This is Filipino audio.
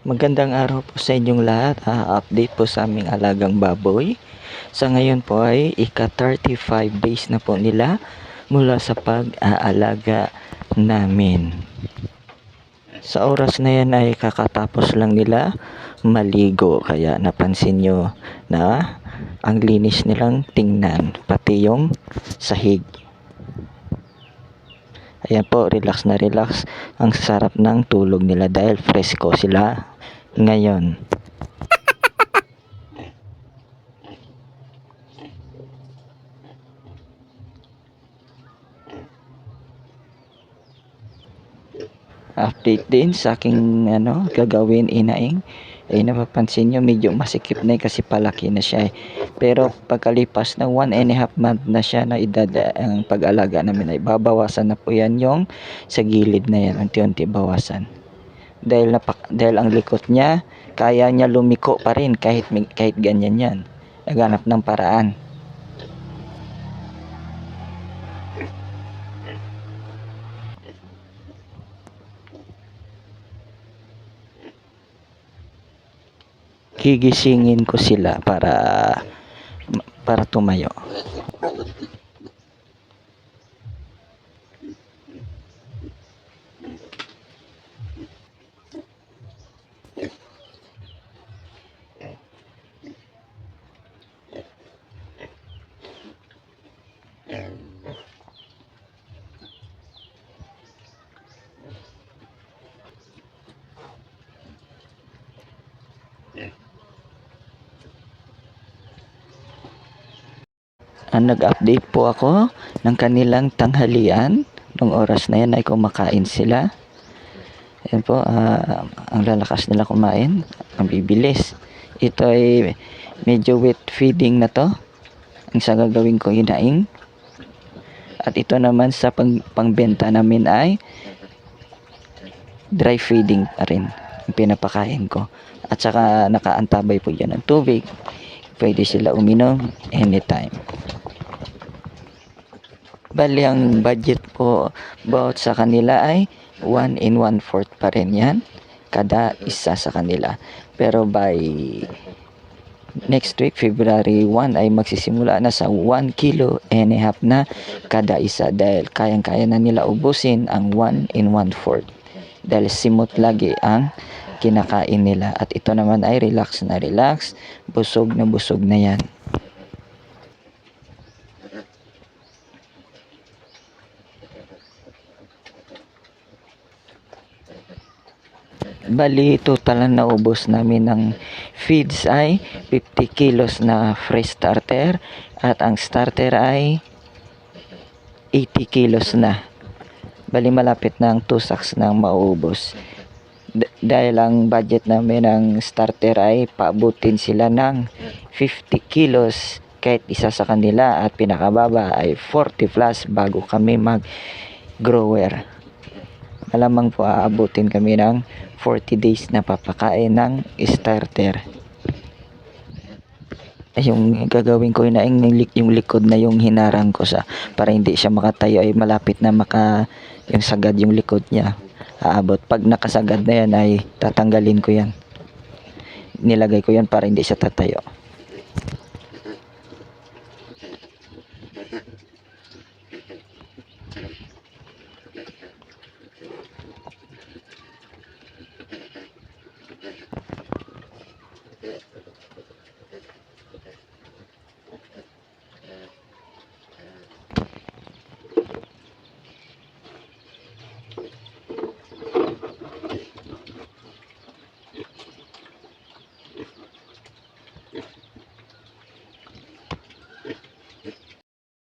Magandang araw po sa inyong lahat. Update po sa aming alagang baboy. Sa ngayon po ay ika-35 days na po nila mula sa pag-aalaga namin. Sa oras na yan ay kakatapos lang nila maligo. Kaya napansin nyo na ang linis nilang tingnan. Pati yung sahig. Ayan po, relax na relax. Ang sarap ng tulog nila dahil fresco sila ngayon. Update din sa aking gagawin inaing. Napapansin nyo medyo masikip na kasi palaki na siya Pero pagkalipas ng 1.5 month na siya na edad ang pag-alaga namin ay babawasan na po yan yung sa gilid na yan. Unti-unti bawasan. Dahil ang likot niya, kaya niya lumiko pa rin kahit ganyan yan. Naghanap ng paraan. Gigisingin ko sila para tumayo. Nag-update po ako ng kanilang tanghalian. Nung oras na yan ay kumakain sila. Ayan po, ang lalakas nila kumain, ang bibilis. Ito ay medyo wet feeding na to. Ang sa gagawin ko inaing. At ito naman sa pangbenta namin ay dry feeding pa rin ang pinapakain ko. At saka nakaantabay po dyan ng tubig. Pwede sila uminom anytime. Bali ang budget po about sa kanila ay 1 and 1/4 pa rin yan kada isa sa kanila. Pero by next week, February 1 ay magsisimula na sa 1.5 kg na kada isa dahil kayang-kaya na nila ubusin ang 1 and 1/4 dahil simot lagi ang kinakain nila. At ito naman ay relax na relax, busog na yan. Bali, total na naubos namin ng feeds ay 50 kilos na fresh starter at ang starter ay 80 kilos na. Bali, malapit na ang 2 sacks na maubos. Dahil ang budget namin ng starter ay paabutin sila ng 50 kilos kahit isa sa kanila at pinakababa ay 40 plus bago kami mag grower. Malamang po aabutin kami ng 40 days na papakain ng starter. Yung gagawin ko yung likod na yung hinarang ko para hindi siya makatayo ay malapit na yung sagad yung likod niya. Aabot. Pag nakasagad na yan ay tatanggalin ko yan. Nilagay ko yan para hindi siya tatayo.